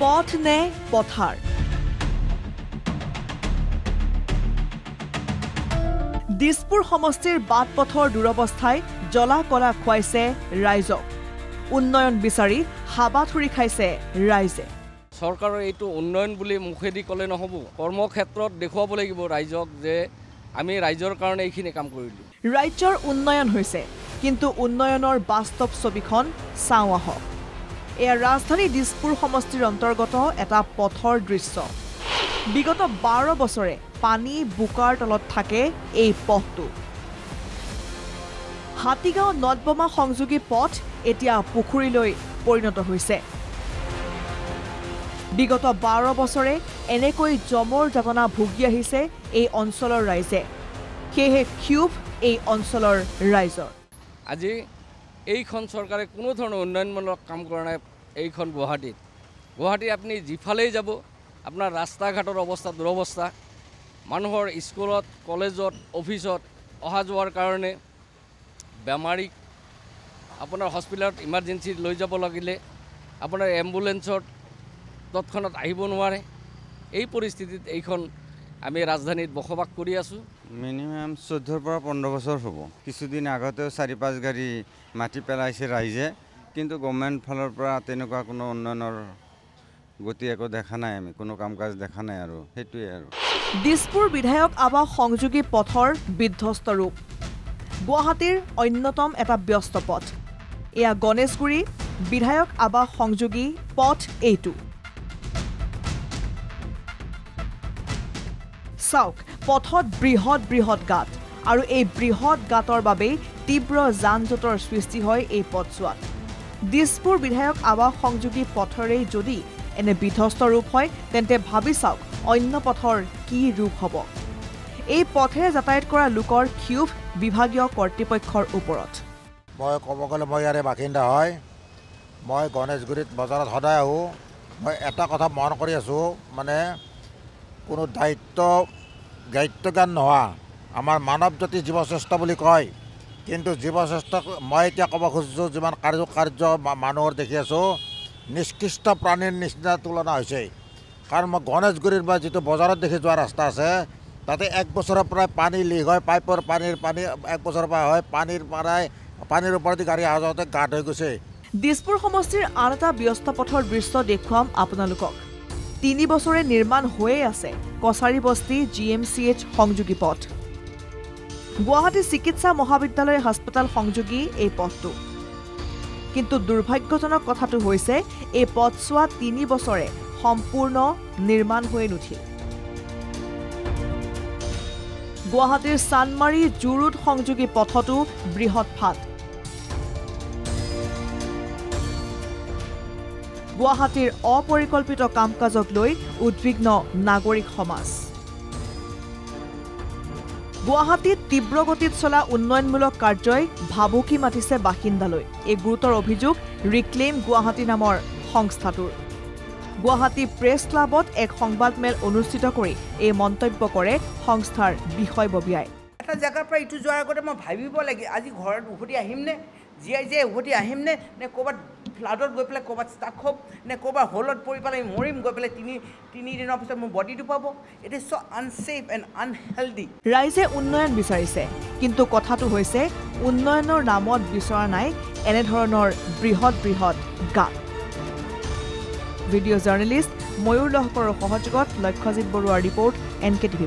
পথ নে পথাৰ দিছপুৰ সমষ্টিৰ বাট পথৰ দুৰৱস্থাই জ্বলা কলা খুৱাইছে ৰাইজক উন্নয়ন বিচাৰি হাবাথুৰি খাইছে ৰাইজে চৰকাৰৰ এইটো উন্নয়ন বুলি মুখেদি ক'লে নহ'ব কৰ্মক্ষেত্ৰত দেখুৱাব লাগিব ৰাইজক যে আমি ৰাইজৰ কাৰণে এইখিনি কাম কৰিলোঁ ৰাজ্যৰ উন্নয়ন হৈছে কিন্তু উন্নয়নৰ বাস্তৱ ছবিখন চাওঁ আহক এয়া ৰাজধানী দিছপুৰ সমষ্টিৰ অন্তৰ্গত এটা পথৰ দৃশ্য বিগত 12 বছৰে পানী বুকাৰ তলত থাকে এই পথটো হাতীগাঁও নদবমা সংযোগী পথ এতিয়া পুখুৰীলৈ পৰিণত হৈছে বিগত 12 বছৰে এনেকৈ জমৰ যাতনা ভুগি আহিছে এই অঞ্চলৰ ৰাইজে সেয়ে ক্ষোভ এই অঞ্চলৰ ৰাইজৰ আজি এইখন চৰকাৰে কোনো ধৰণৰ উন্নয়নমূলক কাম কৰা নাই এইখন গুৱাহাটী আপুনি যিফালেই যাব আপোনাৰ ৰাস্তা ঘাটৰ অৱস্থা দুৰৱস্থা মানুহৰ স্কুলত কলেজত অফিচত অহা যোৱাৰ কাৰণে বেমাৰীক আপোনাৰ হস্পিটেলত ইমাৰ্জেঞ্চি লৈ যাব লাগিলে আপোনাৰ এম্বুলেন্সত তৎক্ষণাত আহিব নোৱাৰে এই পৰিস্থিতিত এইখন আমি ৰাজধানীত বসবাস কৰি আছোঁ মিনিমাম 14 পৰা 15 বছৰ হ'ব কিছুদিন আগতেও 4-5 গাড়ী মাটি পেলাইছে ৰাইজে কিন্তু গভৰ্ণমেণ্ট ফালৰ পৰা তেনেকুৱা কোনো উন্নয়নৰ গতি একো দেখা নাই আমি কোনো কাম কাজ দেখা নাই আৰু সেইটোৱে আৰু দিছপুৰ বিধায়ক আৱাস সংযোগী পথৰ বিধ্বস্ত ৰূপ গুৱাহাটীৰ অন্যতম এটা ব্যস্ত পথ এয়া গণেশগুৰি বিধায়ক আৱাস সংযোগী পথ এইটো চাওক পথত বৃহৎ গাঁত আৰু এই বৃহৎ গাঁতৰ বাবে তীব্ৰ যান-জঁটৰ সৃষ্টি হয় এই পথছোৱাত দিছপুৰ বিধায়ক আৱাস সংযোগী পথৰে যদি এনে বিধ্বস্ত ৰূপ হয় তেন্তে ভাবি চাওক অন্য পথৰ কি ৰূপ হ'ব এই পথেৰে যাতায়াত কৰা লোকৰ ক্ষোভ বিভাগীয় কৰ্তৃপক্ষৰ ওপৰত মই ক'ব গ'লে মই ইয়াৰে বাসিন্দা হয় মই গণেশগুৰিত বজাৰত সদায় আহোঁ মই এটা কথা মন কৰি আছোঁ মানে কোনো দায়িত্বজ্ঞান নোহোৱা আমাৰ মানৱ জাতি জীৱশ্ৰেষ্ঠ বুলি কয় কিন্তু জীৱশ্ৰেষ্ঠ মই এতিয়া ক'ব খুজিছোঁ যিমান কাৰ্য মানুহৰ দেখি আছোঁ নিষ্কৃষ্ট প্ৰাণীৰ নিচিনা তুলনা হৈছে কাৰণ মই গণেশগুৰিৰ বা যিটো বজাৰত দেখি যোৱা ৰাস্তা আছে তাতে 1 বছৰৰ পৰাই পানী লিক হয় পাইপৰ পানী 1 বছৰৰ পৰা হয় পানীৰ ওপৰেদি গাড়ী অহা যোৱাতে গাঁত হৈ গৈছে দিছপুৰ সমষ্টিৰ আন এটা ব্যস্ত পথৰ দৃশ্য দেখুৱাম আপোনালোকক 3 বছৰে নিৰ্মাণ হৈয়ে আছে কছাৰী বস্তি GMCH সংযোগী পথ গুৱাহাটী চিকিৎসা মহাবিদ্যালয় হাস্পতাল সংযোগী এই পথটো কিন্তু দুৰ্ভাগ্যজনক কথাটো হৈছে এই পথছোৱা 3 বছৰে সম্পূৰ্ণ নিৰ্মাণ হৈ নুঠিল গুৱাহাটীৰ চানমাৰী জুৰুড সংযোগী পথটো বৃহৎ ফাট গুৱাহাটীৰ অপৰিকল্পিত কাম-কাজক লৈ উদ্বিগ্ন নাগৰিক সমাজ গুৱাহাটীত তীব্ৰ গতিত চলা উন্নয়নমূলক কাৰ্যই ভাবুকি মাতিছে বাসিন্দালৈ এই গুৰুতৰ অভিযোগ ৰিক্লেইম গুৱাহাটী নামৰ সংস্থাটোৰ গুৱাহাটী প্ৰেছ ক্লাবত এক সংবাদমেল অনুষ্ঠিত কৰি এই মন্তব্য কৰে সংস্থাৰ বিষয়ববীয়াই এটা জায়গাৰ পৰা ইটো যোৱাৰ আগতে মই ভাবিব লাগে আজি ঘৰত উভতি আহিমনে জীয়াই উভতি আহিমনে নে ক'ৰবাত ফ্লাডত গৈ পেলাই ক'ৰবাত ষ্টাক হ'ম নে ক'ৰবাত হলত পৰি পেলাই মৰিম গৈ পেলাই তিনি দিনৰ পিছত মোৰ বডিটো পাব it is so' unsafe and unhealthy ৰাইজে উন্নয়ন বিচাৰিছে কিন্তু কথাটো হৈছে উন্নয়নৰ নামত বিচৰা নাই এনেধৰণৰ বৃহৎ গাঁত ভিডিঅ' জাৰ্নেলিষ্ট ময়ূৰ লহকৰৰ সহযোগত লক্ষ্যজিৎ বৰুৱাৰ ৰিপৰ্ট NKTV+।